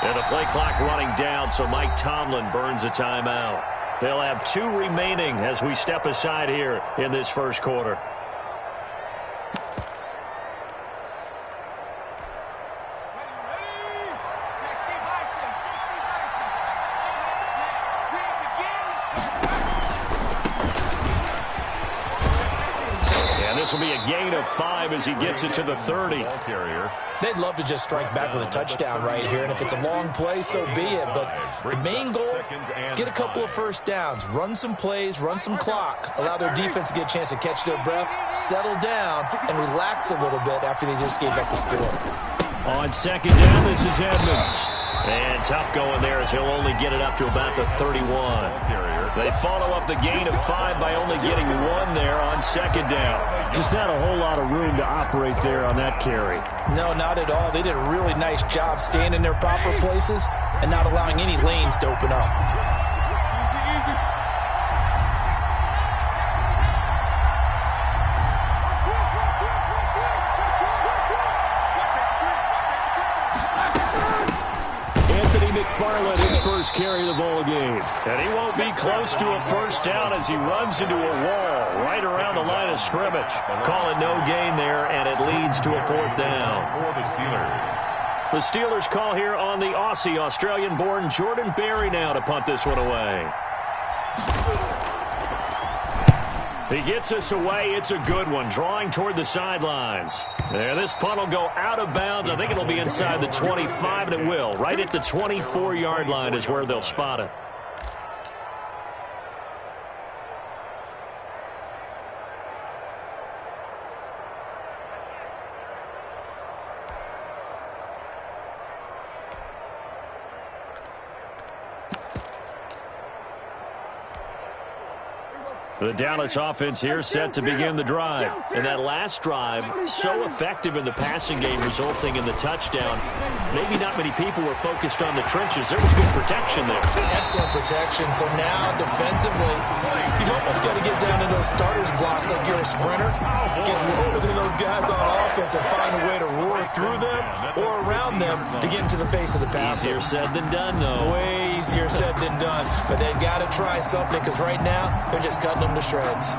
And the play clock running down, so Mike Tomlin burns a timeout. They'll have 2 remaining as we step aside here in this first quarter. This will be a gain of 5 as he gets it to the 30. They'd love to just strike back with a touchdown right here, and if it's a long play, so be it. But the main goal, get a couple of first downs, run some plays, run some clock, allow their defense to get a chance to catch their breath, settle down, and relax a little bit after they just gave up the score. On second down, this is Edmonds. And tough going there as he'll only get it up to about the 31. They follow up the gain of 5 by only getting 1 there on second down. Just not a whole lot of room to operate there on that carry. No, not at all. They did a really nice job staying in their proper places and not allowing any lanes to open up. McFarland, his first carry of the ball game. And he won't be close to a first down as he runs into a wall right around the line of scrimmage. Calling no gain there, and it leads to a 4th down. For the Steelers. The Steelers call here on the Aussie, Australian-born Jordan Berry now to punt this one away. He gets us away. It's a good one, drawing toward the sidelines. And this punt will go out of bounds. I think it'll be inside the 25, and it will. Right at the 24-yard line is where they'll spot it. The Dallas offense here set to begin the drive. And that last drive, so effective in the passing game, resulting in the touchdown. Maybe not many people were focused on the trenches. There was good protection there. Excellent protection. So now, defensively, you've almost got to get down to those starters blocks like you're a sprinter. Get lower than those guys on offense and find a way to roar through them or around them to get into the face of the passer. Easier said than done, though. Way easier said than done. But they've got to try something because right now, they're just cutting them to shreds.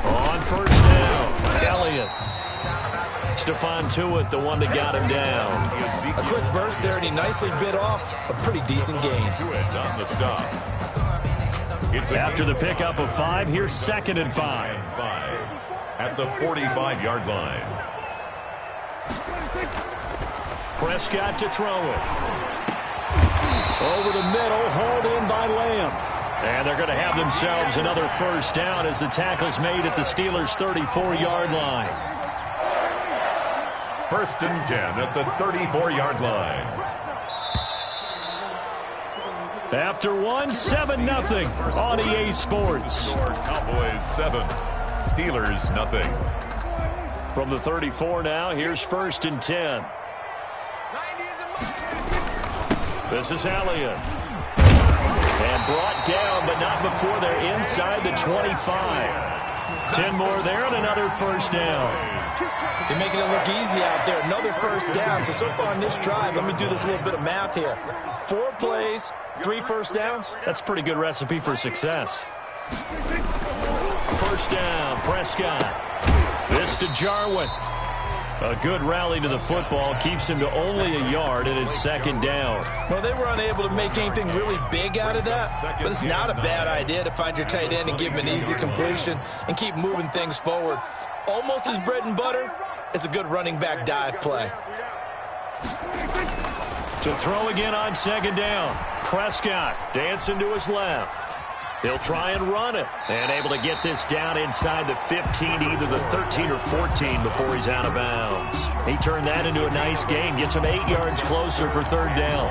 On first down, Elliott. Stephon Tuitt, the one that got him down. A quick burst there, and he nicely bit off a pretty decent gain. Tuitt on the stop. After the pickup of 5, here's 2nd and 5. At the 45-yard line. Prescott to throw it. Over the middle, hauled in by Lamb. And they're going to have themselves another first down as the tackle's made at the Steelers' 34-yard line. 1st and 10 at the 34-yard line. After 7-0 on EA Sports. Cowboys 7, Steelers nothing. From the 34 now, here's 1st and 10. This is Elliott. And brought down, but not before they're inside the 25. 10 more there and another first down. They're making it look easy out there. Another first down. So far on this drive, let me do this little bit of math here. 4 plays, 3 first downs. That's a pretty good recipe for success. First down, Prescott. This to Jarwin. A good rally to the football keeps him to only a yard, and it's 2nd down. Well, they were unable to make anything really big out of that, but it's not a bad idea to find your tight end and give him an easy completion and keep moving things forward. Almost as bread and butter as a good running back dive play. To throw again on 2nd down. Prescott dancing to his left. He'll try and run it. And able to get this down inside the 15, either the 13 or 14 before he's out of bounds. He turned that into a nice gain. Gets him 8 yards closer for 3rd down.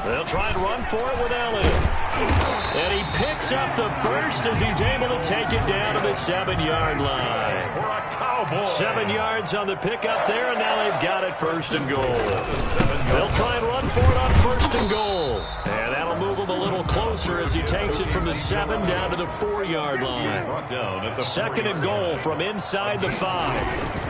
They'll try and run for it with Elliott. And he picks up the first as he's able to take it down to the 7-yard line. 7 yards on the pickup there, and now they've got it 1st and goal. They'll try and run for it on 1st and goal. And that'll move him a little closer as he takes it from the 7 down to the 4-yard line. 2nd and goal from inside the 5.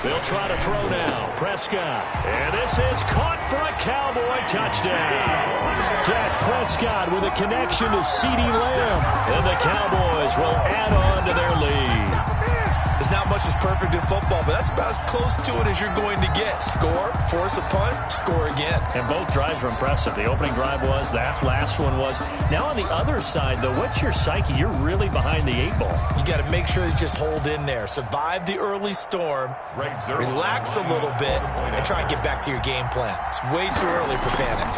They'll try to throw now. Prescott. And this is caught for a Cowboy touchdown. Dak Prescott with a connection to CeeDee Lamb. And the Cowboys will add on to their lead. There's not much that's perfect in football, but that's about as close to it as you're going to get. Score, force a punt, score again. And both drives were impressive. The opening drive was, that last one was. Now on the other side, though, what's your psyche? You're really behind the 8 ball. You got to make sure you just hold in there. Survive the early storm, relax a little bit, and try and get back to your game plan. It's way too early for panic.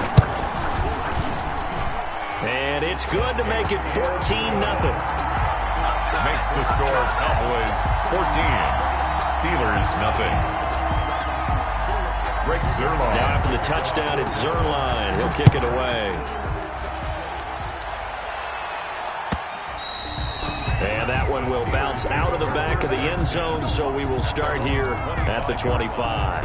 And it's good to make it 14-0. Makes the score Cowboys 14, Steelers nothing. Greg Zuerlein. Now after the touchdown, it's Zuerlein. He'll kick it away. And that one will bounce out of the back of the end zone, so we will start here at the 25.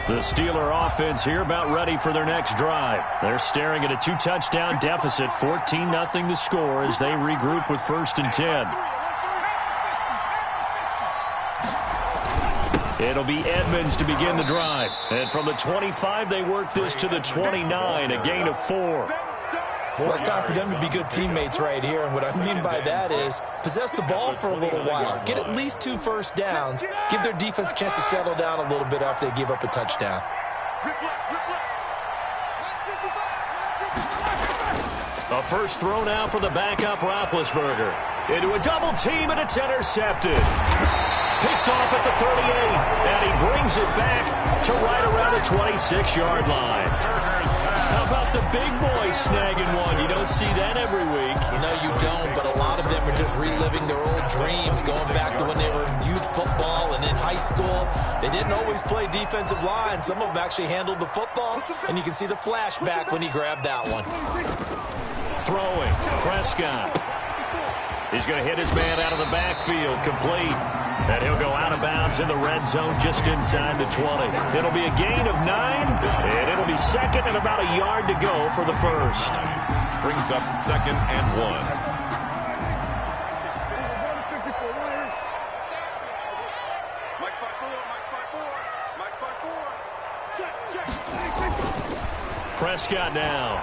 The Steeler offense here about ready for their next drive. They're staring at a 2-touchdown deficit, 14-0 to score as they regroup with 1st and 10. It'll be Edmonds to begin the drive. And from the 25, they work this to the 29, a gain of 4. Well, it's time for them to be good teammates right here, and what I mean by that is possess the ball for a little while, get at least 2 first downs, give their defense a chance to settle down a little bit after they give up a touchdown. A first throw now for the backup Roethlisberger. Into a double team, and it's intercepted. Picked off at the 38, and he brings it back to right around the 26-yard line. How about the big boy snagging one? You don't see that every week. No, you don't, but a lot of them are just reliving their old dreams, going back to when they were in youth football and in high school. They didn't always play defensive line. Some of them actually handled the football, and you can see the flashback when he grabbed that one. Throwing, Prescott. He's going to hit his man out of the backfield, complete. And he'll go out of bounds in the red zone just inside the 20. It'll be a gain of 9, and it'll be 2nd and about a yard to go for the first. Brings up 2nd and 1. Prescott now.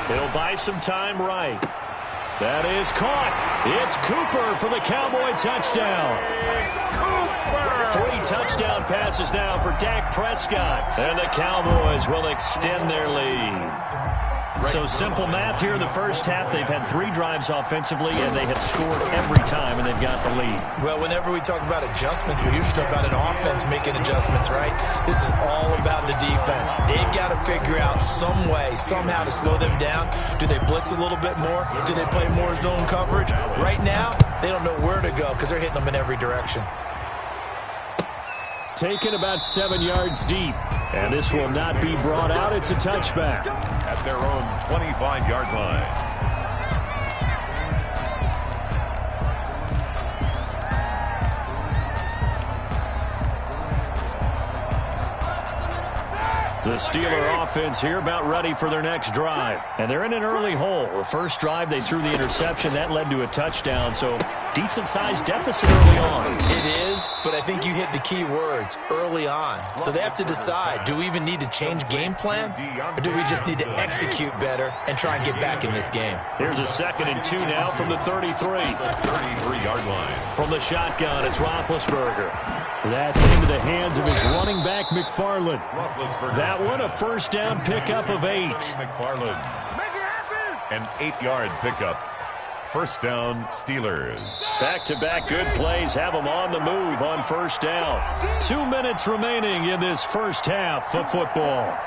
He'll buy some time right. That is caught. It's Cooper for the Cowboy touchdown. 3 touchdown passes now for Dak Prescott. And the Cowboys will extend their lead. So simple math here in the first half. They've had 3 drives offensively, and they have scored every time, and they've got the lead. Well, whenever we talk about adjustments, we usually talk about an offense making adjustments, right? This is all about the defense. They've got to figure out some way, somehow to slow them down. Do they blitz a little bit more? Do they play more zone coverage? Right now, they don't know where to go because they're hitting them in every direction. Taken about 7 yards deep. And this will not be brought out. It's a touchback. At their own 25-yard line. The Steeler offense here about ready for their next drive. And they're in an early hole. The first drive, they threw the interception. That led to a touchdown. So decent-sized deficit early on. It is, but I think you hit the key words, early on. So they have to decide, do we even need to change game plan? Or do we just need to execute better and try and get back in this game? Here's a 2nd and 2 now from the 33. 33-yard line. From the shotgun, it's Roethlisberger. That's into the hands of his running back, McFarland. That one, a first down pickup of 8. McFarland. An 8-yard pickup. First down, Steelers. Back-to-back good plays have them on the move on first down. 2 minutes remaining in this first half of football.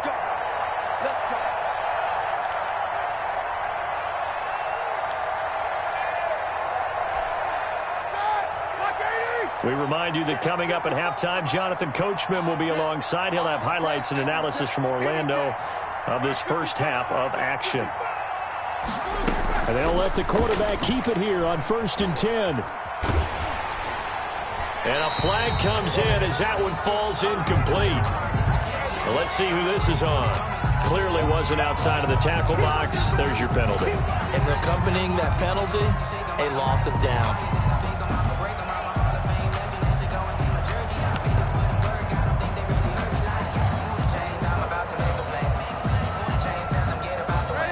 We remind you that coming up at halftime, Jonathan Coachman will be alongside. He'll have highlights and analysis from Orlando of this first half of action. And they'll let the quarterback keep it here on 1st and 10. And a flag comes in as that one falls incomplete. Well, let's see who this is on. Clearly wasn't outside of the tackle box. There's your penalty. And accompanying that penalty, a loss of down.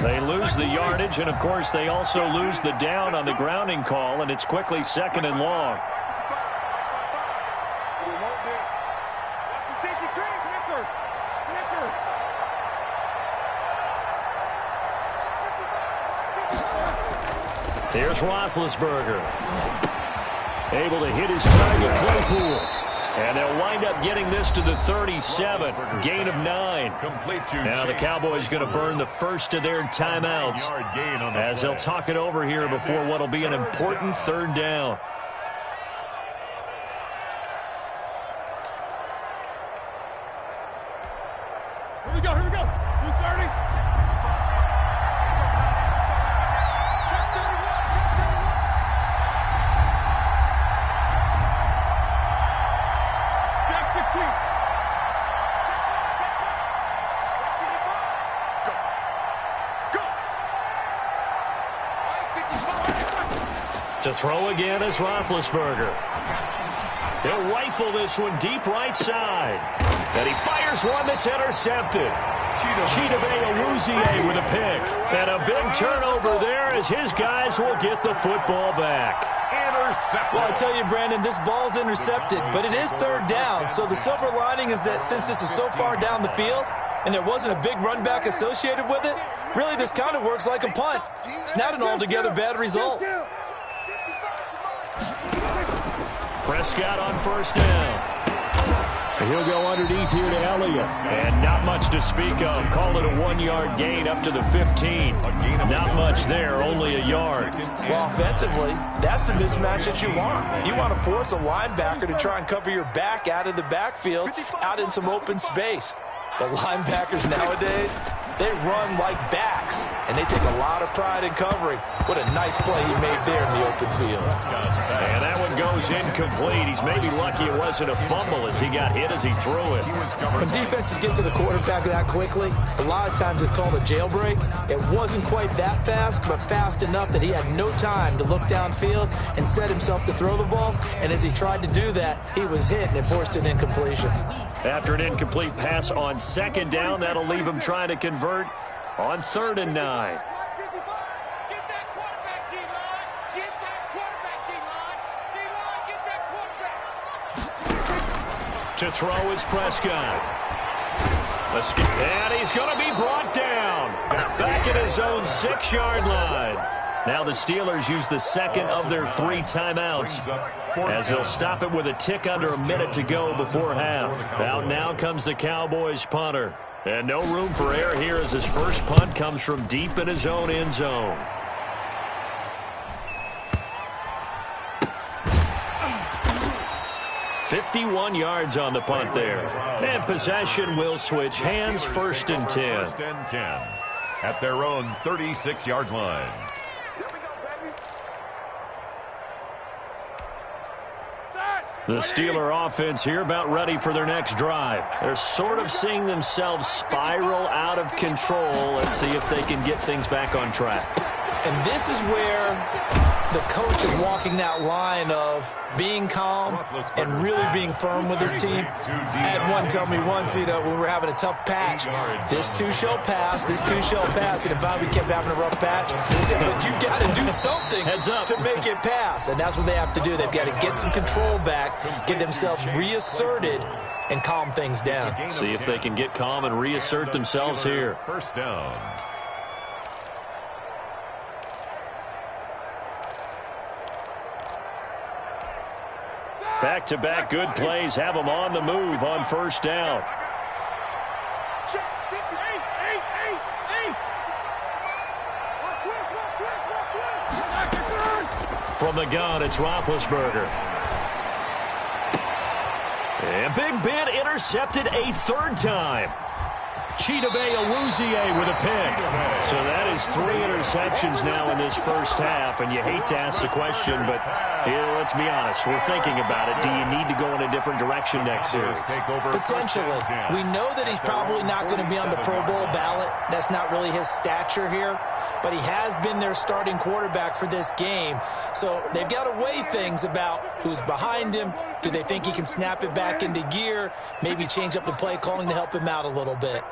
They lose the yardage, and, of course, they also lose the down on the grounding call, and it's quickly 2nd and long. Here's Roethlisberger. Able to hit his target, Claypool. And they'll wind up getting this to the 37. Gain of 9. Now the Cowboys going to burn the first of their timeouts as they'll talk it over here before what will be an important 3rd down. Here we go. 230. To throw again is Roethlisberger. He'll rifle this one deep right side. And he fires one that's intercepted. Chidobe with a pick. And a big turnover there as his guys will get the football back. Well, I tell you, Brandon, this ball's intercepted, but it is 3rd down. So the silver lining is that since this is so far down the field and there wasn't a big run back associated with it, really this kind of works like a punt. It's not an altogether bad result. Prescott on 1st down. He'll go underneath here to Elliott. And not much to speak of. Call it a 1-yard gain up to the 15. Not much there, only a yard. Well, offensively, that's the mismatch that you want. You want to force a linebacker to try and cover your back out of the backfield, out in some open space. The linebackers nowadays, they run like backs, and they take a lot of pride in covering. What a nice play he made there in the open field. And that one goes incomplete. He's maybe lucky it wasn't a fumble as he got hit as he threw it. When defenses get to the quarterback that quickly, a lot of times it's called a jailbreak. It wasn't quite that fast, but fast enough that he had no time to look downfield and set himself to throw the ball. And as he tried to do that, he was hit and it forced an incompletion. After an incomplete pass on 2nd down, that'll leave him trying to convert on 3rd and 9. To throw is Prescott. And he's going to be brought down. Back at his own 6-yard line. Now the Steelers use the 2nd of their 3 timeouts as they'll stop it with a tick under a minute to go before half. Out now comes the Cowboys punter. And no room for error here as his first punt comes from deep in his own end zone. "51 yards on the punt there. And possession will switch hands, 1st and 10. 1st and 10 at their own 36-yard line. The Steeler offense here about ready for their next drive. They're sort of seeing themselves spiral out of control. Let's see if they can get things back on track. And this is where the coach is walking that line of being calm and really being firm with his team. I had one tell me once, when we were having a tough patch, this too shall pass, this too shall pass. And if we kept having a rough patch, he said, but you got to do something to make it pass. And that's what they have to do. They've got to get some control back, get themselves reasserted, and calm things down. See if they can get calm and reassert themselves here. 1st down. Back-to-back good plays have them on the move on 1st down. From the gun, it's Roethlisberger. And Big Ben intercepted a third time. Chidobe Awuzie with a pick. So that is 3 interceptions now in this first half, and you hate to ask the question, but here, let's be honest, we're thinking about it. Do you need to go in a different direction next year? Potentially. We know that he's probably not going to be on the Pro Bowl ballot. That's not really his stature here, but he has been their starting quarterback for this game. So they've got to weigh things about who's behind him. Do they think he can snap it back into gear? Maybe change up the play calling to help him out a little bit.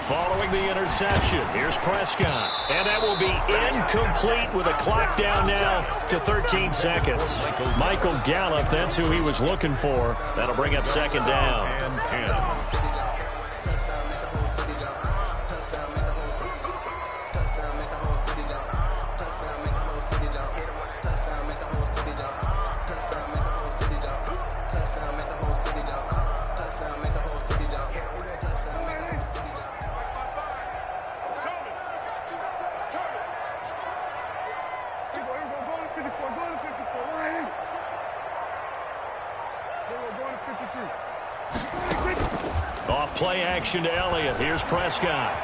Following the interception, here's Prescott. And that will be incomplete with a clock down now to 13 seconds. Michael Gallup, that's who he was looking for. That'll bring up second down. And 10. Off play action to Elliott. Here's Prescott.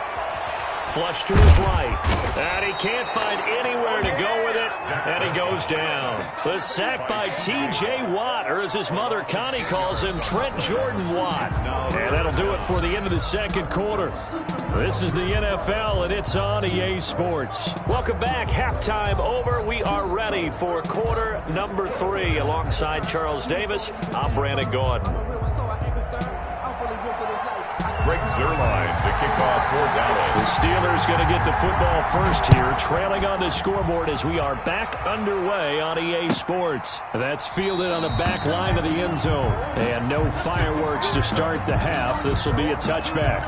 Flush to his right. And he can't find anywhere to go with it. And he goes down. The sack by T.J. Watt, or as his mother Connie calls him, Trent Jordan Watt. And that'll do it for the end of the second quarter. This is the NFL, and it's on EA Sports. Welcome back. Halftime over. We are ready for quarter number 3. Alongside Charles Davis, I'm Brandon Gordon. Greg Zuerlein to kick off for Dallas. The Steelers going to get the football first here, trailing on the scoreboard as we are back underway on EA Sports. That's fielded on the back line of the end zone. And no fireworks to start the half. This will be a touchback.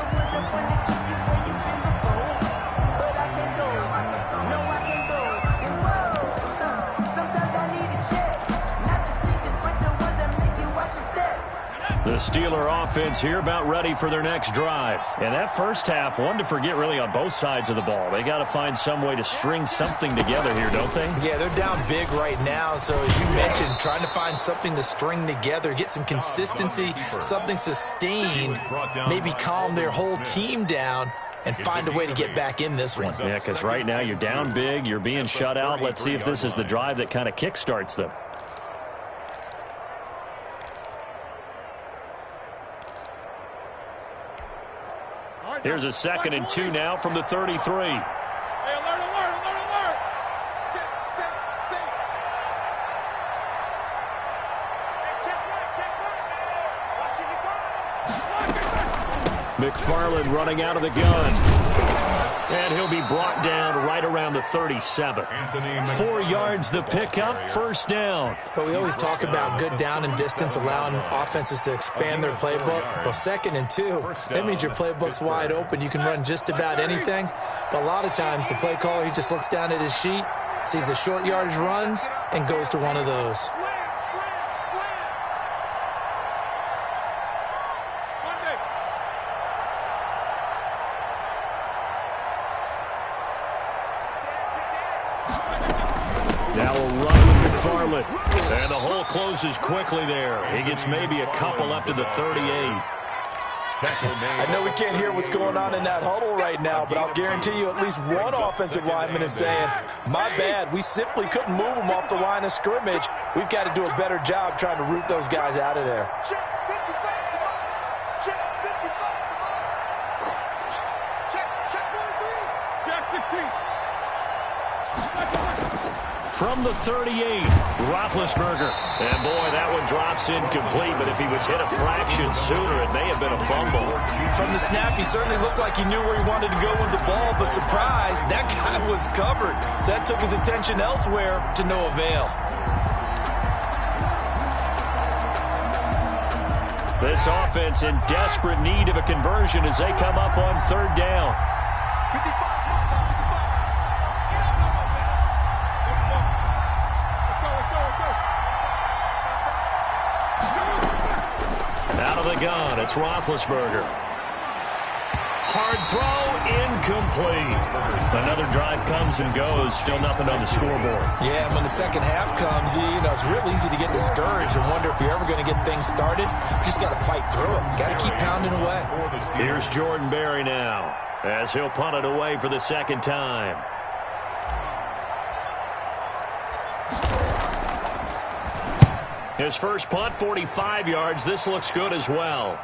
The Steeler offense here about ready for their next drive. And that first half, one to forget really on both sides of the ball. They got to find some way to string something together here, don't they? Yeah, they're down big right now. So as you mentioned, trying to find something to string together, get some consistency, something sustained, maybe calm their whole team down and find a way to get back in this one. Yeah, because right now you're down big, you're being shut out. Let's see if this is the drive that kind of kickstarts them. Here's a 2nd and 2 now from the 33. Hey, alert, alert. Sit. Hey, check right. McFarland running out of the gun. And he'll be brought down right around the 37. 4 yards the pickup, first down. But we always talk about good down and distance, allowing offenses to expand their playbook. Well, 2nd and 2, that means your playbook's wide open. You can run just about anything. But a lot of times the play caller, he just looks down at his sheet, sees the short yardage runs, and goes to one of those. Now we'll run with McFarland. And the hole closes quickly there. He gets maybe a couple up to the 38. I know we can't hear what's going on in that huddle right now, but I'll guarantee you at least one offensive lineman is saying, my bad, we simply couldn't move them off the line of scrimmage. We've got to do a better job trying to root those guys out of there. From the 38, Roethlisberger. And boy, that one drops incomplete, but if he was hit a fraction sooner, it may have been a fumble. From the snap, he certainly looked like he knew where he wanted to go with the ball, but surprise, that guy was covered. So that took his attention elsewhere to no avail. This offense in desperate need of a conversion as they come up on 3rd down. Out of the gun, it's Roethlisberger. hard throw, incomplete. Another drive comes and goes, still nothing on the scoreboard. Yeah, when the second half comes, it's real easy to get discouraged and wonder if you're ever going to get things started. You just got to fight through it. Got to keep pounding away. Here's Jordan Berry now, as he'll punt it away for the second time. His first punt, 45 yards. This looks good as well.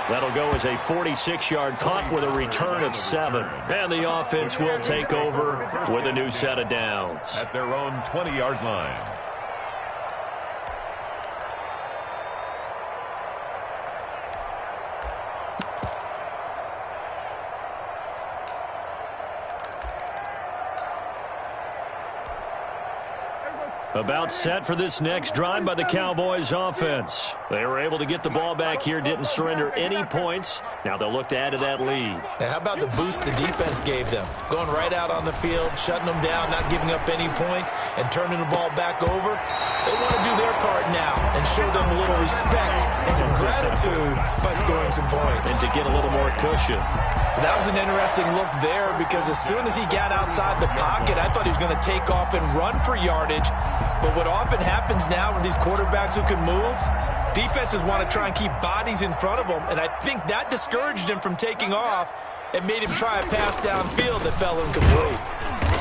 That'll go as a 46-yard punt with a return of 7. And the offense will take over with a new set of downs. At their own 20-yard line. About set for this next drive by the Cowboys offense. They were able to get the ball back here, didn't surrender any points. Now they'll look to add to that lead. And how about the boost the defense gave them? Going right out on the field, shutting them down, not giving up any points, and turning the ball back over. They want to do their part now and show them a little respect and some gratitude by scoring some points. And to get a little more cushion. That was an interesting look there because as soon as he got outside the pocket, I thought he was going to take off and run for yardage. But what often happens now with these quarterbacks who can move, defenses want to try and keep bodies in front of them, and I think that discouraged him from taking off and made him try a pass downfield that fell incomplete.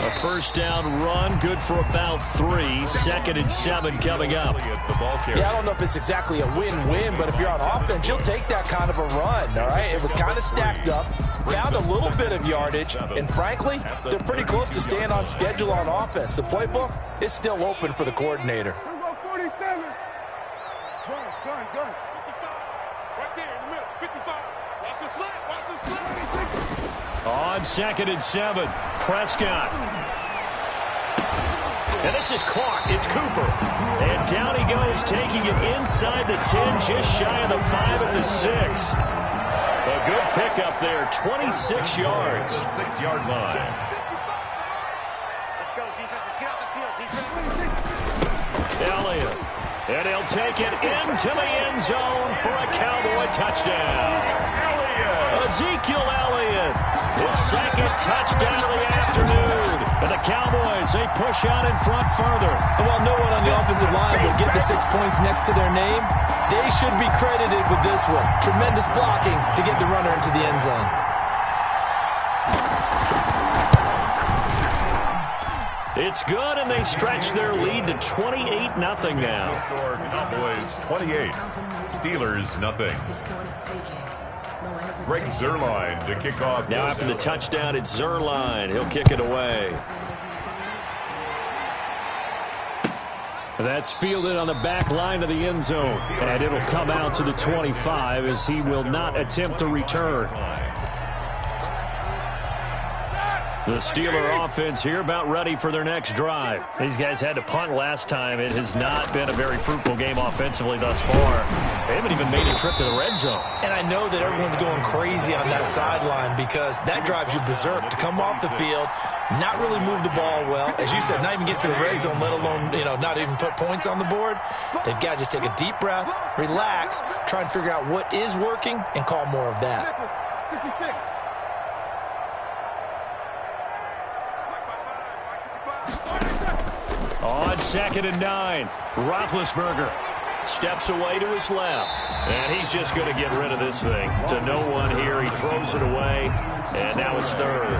A first down run, good for about 3. Second and 7 coming up. Yeah, I don't know if it's exactly a win-win, but if you're on offense, you'll take that kind of a run, all right? It was kind of stacked up, found a little bit of yardage, and frankly, they're pretty close to staying on schedule on offense. The playbook is still open for the coordinator. 47. Gun. 55. Right there in the middle. 55. Watch the slant. Watch the slant. On second and 7, Prescott. And this is caught. It's Cooper. And down he goes, taking it inside the 10, just shy of the 5 at the 6. A good pickup there, 26 yards. 6-yard line. Let's go, defense. Let's get out the field, defense. Elliott. And he'll take it into the end zone for a Cowboy touchdown. Ezekiel Elliott, his second touchdown of the afternoon. And the Cowboys, they push out in front further. And while no one on the offensive line will get the 6 points next to their name, they should be credited with this one. Tremendous blocking to get the runner into the end zone. It's good, and they stretch their lead to 28-0 now. Score Cowboys 28, Steelers nothing. Greg Zuerlein to kick off. Now after the touchdown, it's Zuerlein. He'll kick it away. That's fielded on the back line of the end zone. And it'll come out to the 25 as he will not attempt to return. The Steeler offense here about ready for their next drive. These guys had to punt last time. It has not been a very fruitful game offensively thus far. They haven't even made a trip to the red zone. And I know that everyone's going crazy on that sideline because that drives you berserk to come off the field, not really move the ball well. As you said, not even get to the red zone, let alone, not even put points on the board. They've got to just take a deep breath, relax, try and figure out what is working, and call more of that. 66. On second and 9, Roethlisberger steps away to his left. And he's just going to get rid of this thing. To no one here. He throws it away. And now it's third.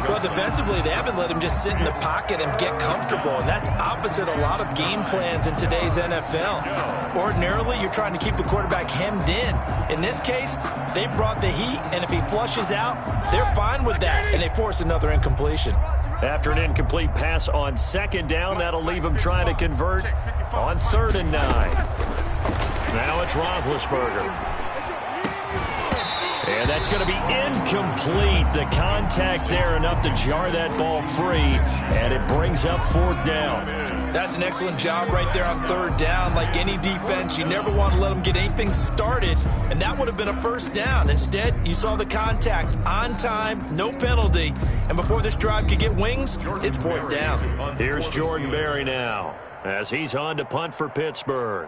Well, defensively, they haven't let him just sit in the pocket and get comfortable. And that's opposite a lot of game plans in today's NFL. Ordinarily, you're trying to keep the quarterback hemmed in. In this case, they brought the heat. And if he flushes out, they're fine with that. And they force another incompletion. After an incomplete pass on second down, that'll leave him trying to convert on third and 9. Now it's Roethlisberger. And that's going to be incomplete. The contact there enough to jar that ball free, and it brings up fourth down. That's an excellent job right there on third down. Like any defense, you never want to let them get anything started, and that would have been a first down. Instead, you saw the contact on time, no penalty, and before this drive could get wings, it's fourth down. Here's Jordan Berry now as he's on to punt for Pittsburgh.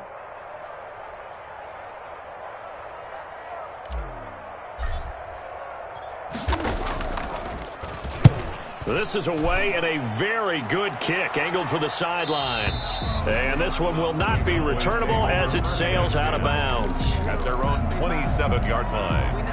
This is away and a very good kick angled for the sidelines. And this one will not be returnable as it sails out of bounds. At their own 27-yard line.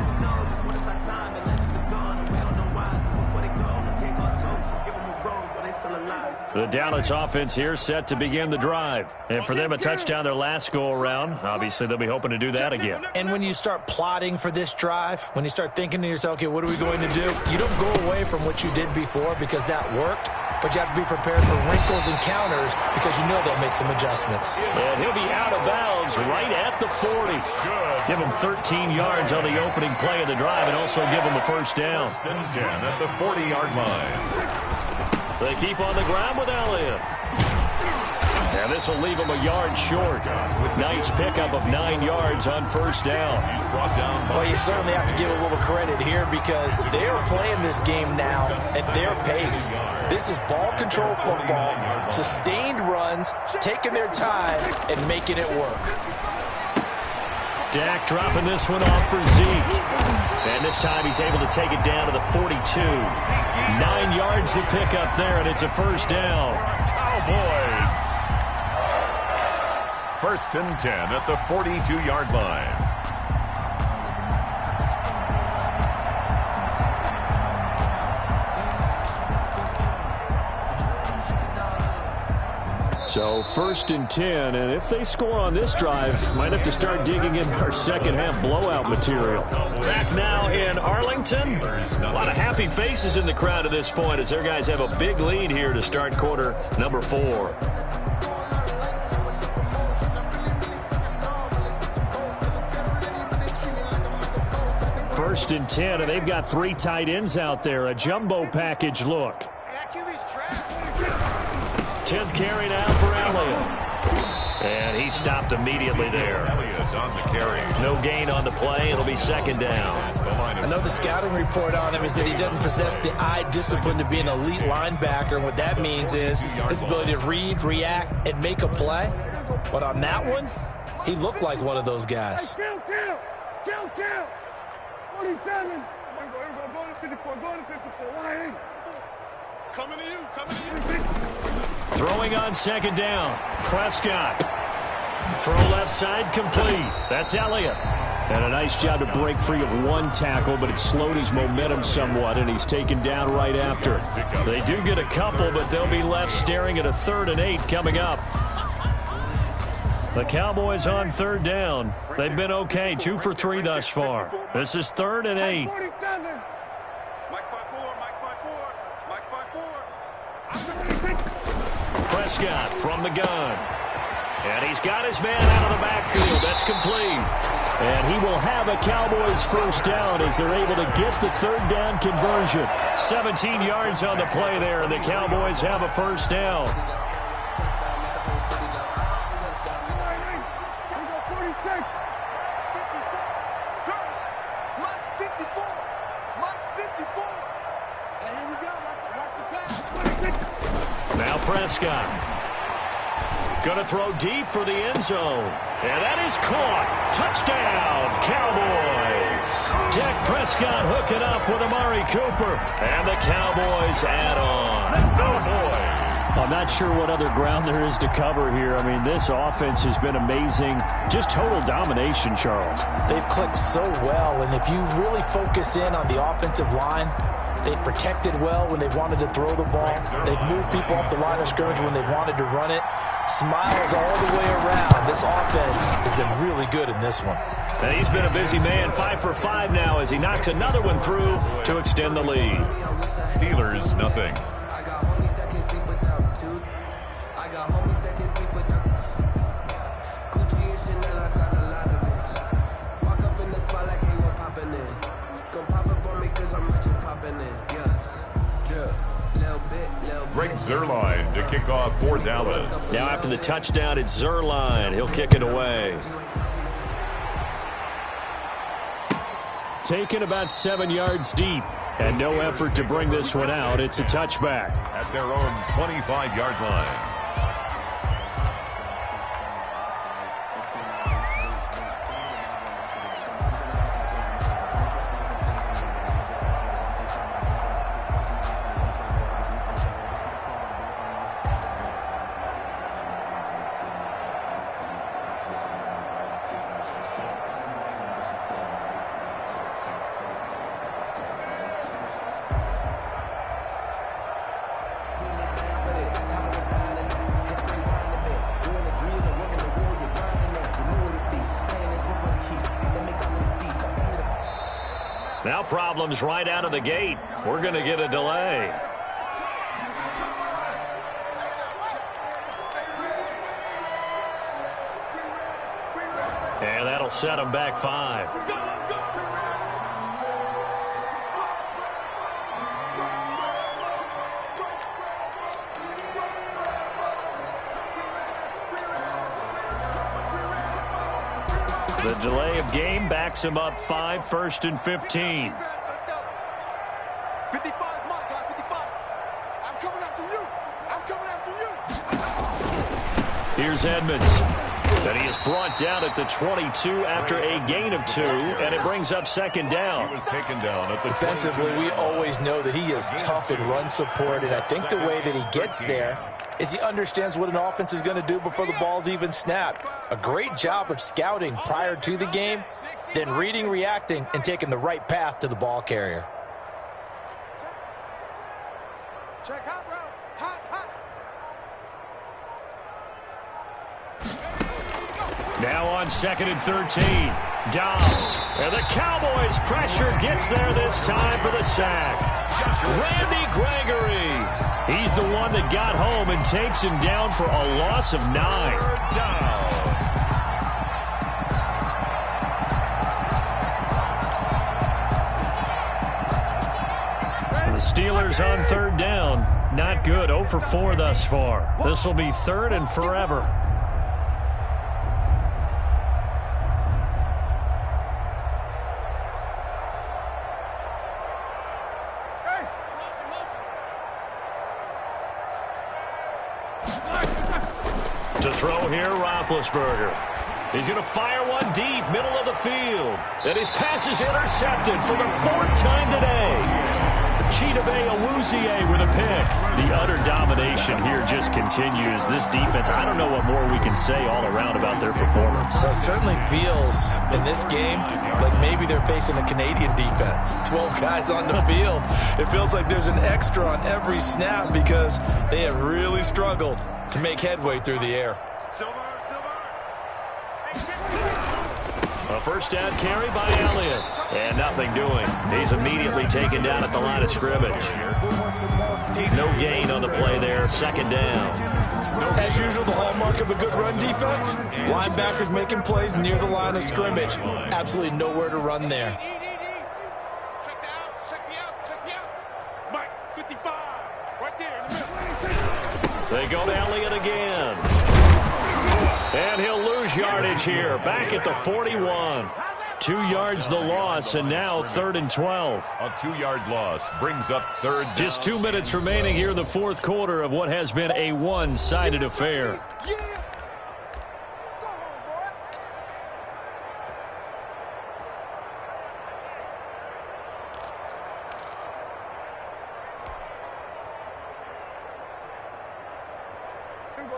The Dallas offense here set to begin the drive. And for them, a touchdown their last go-around. Obviously, they'll be hoping to do that again. And when you start plotting for this drive, when you start thinking to yourself, okay, what are we going to do? You don't go away from what you did before because that worked, but you have to be prepared for wrinkles and counters because you know they'll make some adjustments. And he'll be out of bounds right at the 40. Good. Give him 13 yards on the opening play of the drive and also give him a first down. First and 10 at the 40-yard line. They keep on the ground with Elliott. And this will leave him a yard short. Nice pickup of 9 yards on first down. He's brought down. Well, you certainly have to give a little credit here because they're playing this game now at their pace. This is ball control football, sustained runs, taking their time, and making it work. Dak dropping this one off for Zeke. And this time he's able to take it down to the 42. 9 yards to pick up there, and it's a first down. Cowboys. First and 10 at the 42-yard line. So first and 10, and if they score on this drive, might have to start digging in our second half blowout material. Back now in Arlington. A lot of happy faces in the crowd at this point as their guys have a big lead here to start quarter number 4. First and 10, and they've got 3 tight ends out there. A jumbo package look. 10th carry now for Elliott. And he stopped immediately there. Elliott on the carry. No gain on the play. It'll be second down. I know the scouting report on him is that he doesn't possess the eye discipline to be an elite linebacker. And what that means is his ability to read, react, and make a play. But on that one, he looked like one of those guys. Kill. 47. Go to 54. Why ain't? Coming to you. Throwing on second down. Prescott. Throw left side complete. That's Elliott. And a nice job to break free of one tackle, but it slowed his momentum somewhat, and he's taken down right after. They do get a couple, but they'll be left staring at a 3rd and 8 coming up. The Cowboys on third down. They've been okay, 2 for 3 thus far. This is 3rd and 8. Prescott from the gun. And he's got his man out of the backfield. That's complete. And he will have a Cowboys first down as they're able to get the 3rd down conversion. 17 yards on the play there, and the Cowboys have a first down. Now Prescott. Going to throw deep for the end zone. And that is caught. Touchdown, Cowboys. Dak Prescott hooking up with Amari Cooper. And the Cowboys add on. Cowboys. I'm not sure what other ground there is to cover here. I mean, this offense has been amazing. Just total domination, Charles. They've clicked so well, and if you really focus in on the offensive line, they've protected well when they've wanted to throw the ball. They've moved people off the line of scrimmage when they've wanted to run it. Smiles all the way around. This offense has been really good in this one. And he's been a busy man, 5 for 5 now as he knocks another one through to extend the lead. Steelers, nothing. Greg Zuerlein to kick off for Dallas. Now after the touchdown, it's Zuerlein. He'll kick it away. Taken about 7 yards deep. And no effort to bring this one out. It's a touchback. At their own 25-yard line. problems right out of the gate. We're going to get a delay. And that'll set them back 5. The delay of game backs him up 5, 1st and 15. 55, my guy, 55. I'm coming after you. I'm coming after you. Here's Edmonds. And he is brought down at the 22 after a gain of 2, and it brings up 2nd down. He was taken down at the Defensively, we always know that he is tough in run support, and I think the way that he gets there is he understands what an offense is going to do before the ball's even snapped. A great job of scouting prior to the game, then reading, reacting, and taking the right path to the ball carrier. Check hot route. Hot, hot. Now on 2nd and 13. Dobbs. And the Cowboys' pressure gets there this time for the sack. Randy Gregory. He's the one that got home and takes him down for a loss of 9. The Steelers on 3rd down. Not good. 0 for 4 thus far. This will be 3rd and forever. To throw here, Roethlisberger. He's going to fire one deep, middle of the field. And his pass is intercepted for the 4th time today. Chidobe Awuzie with a pick. The utter domination here just continues. This defense, I don't know what more we can say all around about their performance. Well, it certainly feels in this game like maybe they're facing a Canadian defense. 12 guys on the field. It feels like there's an extra on every snap because they have really struggled to make headway through the air. A 1st down carry by Elliott. And nothing doing. He's immediately taken down at the line of scrimmage. No gain on the play there. 2nd down. As usual, the hallmark of a good run defense, linebackers making plays near the line of scrimmage. Absolutely nowhere to run there. Check the outs, check the outs, check the outs. Mike, 55, right there in the middle. They go to Elliott again. And he'll lose yardage here. Back at the 41. 2 yards the loss, and now 3rd and 12. A 2-yard loss brings up 3rd down. Just 2 minutes remaining here in the 4th quarter of what has been a one-sided affair. Yeah.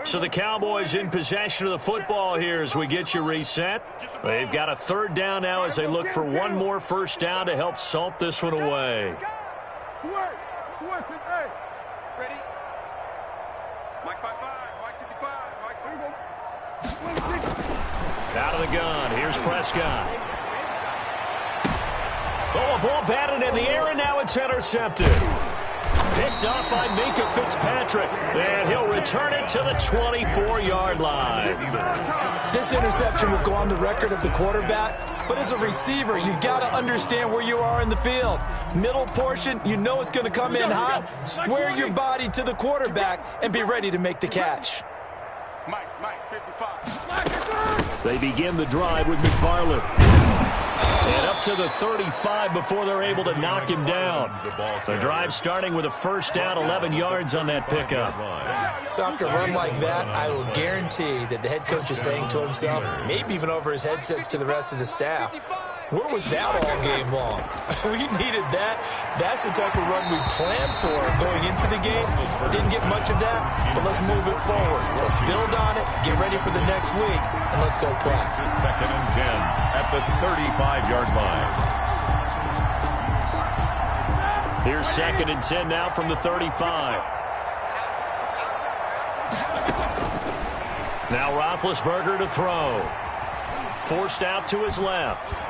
So the Cowboys in possession of the football here as we get you reset. They've got a 3rd down now as they look for one more 1st down to help salt this one away. Switch, hey. Ready? Mike 55, Mike 55, Mike 55. Out of the gun, here's Prescott. Oh, a ball batted in the air, and now it's intercepted. Picked up by Minka Fitzpatrick, and he'll return it to the 24-yard line. This interception will go on the record of the quarterback, but as a receiver, you've got to understand where you are in the field. Middle portion, you know it's going to come in hot. Square your body to the quarterback and be ready to make the catch. Mike 55. They begin the drive with McFarland. And up to the 35 before they're able to knock him down. The drive starting with a 1st down, 11 yards on that pickup. So after a run like that, I will guarantee that the head coach is saying to himself, maybe even over his headsets to the rest of the staff, where was that all game long? We needed that. That's the type of run we planned for going into the game. Didn't get much of that, but let's move it forward. Let's build on it, get ready for the next week, and let's go play. 2nd and 10 at the 35-yard line. Here's 2nd and 10 now from the 35. Now Roethlisberger to throw. Forced out to his left.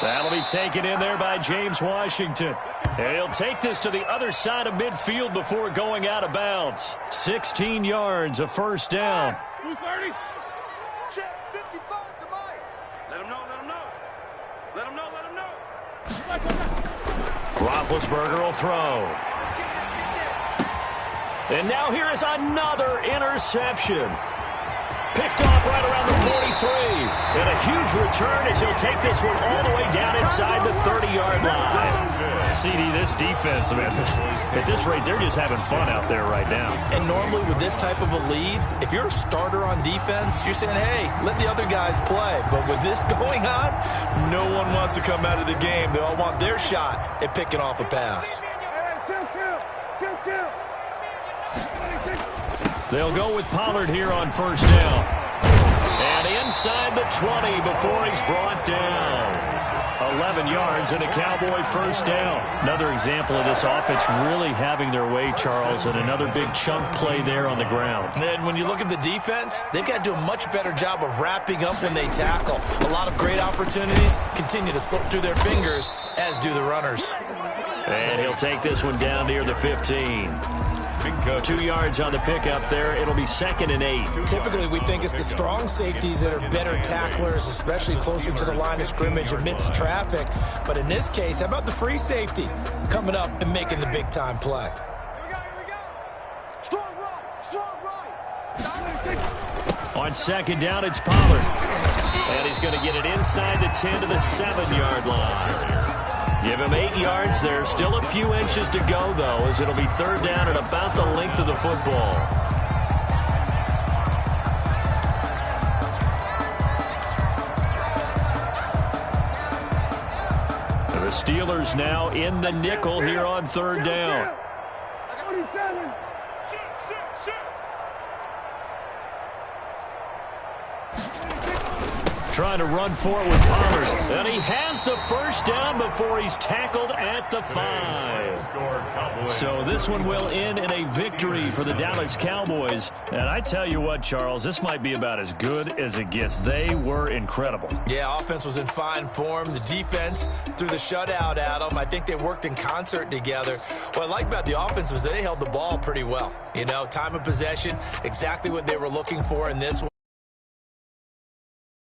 That'll be taken in there by James Washington. And he'll take this to the other side of midfield before going out of bounds. 16 yards, a first down. 230. Check 55 to Mike. Let him know, let him know. Let him know, let him know. Roethlisberger will throw. And now here is another interception. Picked off right around the 43. And a huge return as he'll take this one all the way down inside the 30-yard line. CD, this defense, man, at this rate, they're just having fun out there right now. And normally with this type of a lead, if you're a starter on defense, you're saying, hey, let the other guys play. But with this going on, no one wants to come out of the game. They all want their shot at picking off a pass. They'll go with Pollard here on first down. And inside the 20 before he's brought down. 11 yards and a Cowboy first down. Another example of this offense really having their way, Charles, and another big chunk play there on the ground. And then when you look at the defense, they've got to do a much better job of wrapping up when they tackle. A lot of great opportunities continue to slip through their fingers, as do the runners. And he'll take this one down near the 15. 2 yards on the pickup there. It'll be 2nd and 8. Typically, we think it's the strong safeties that are better tacklers, especially closer to the line of scrimmage amidst traffic. But in this case, how about the free safety coming up and making the big-time play? Here we go. Strong right. On second down, it's Pollard. And he's going to get it inside the 10 to the 7-yard line. Give him 8 yards there. Still a few inches to go, though, as it'll be third down at about the length of the football. The Steelers now in the nickel here on third down. 27. Trying to run for it with Pollard. And he has the first down before he's tackled at the 5. So this one will end in a victory for the Dallas Cowboys. And I tell you what, Charles, this might be about as good as it gets. They were incredible. Yeah, offense was in fine form. The defense threw the shutout at them. I think they worked in concert together. What I like about the offense was that they held the ball pretty well. You know, time of possession, exactly what they were looking for in this one.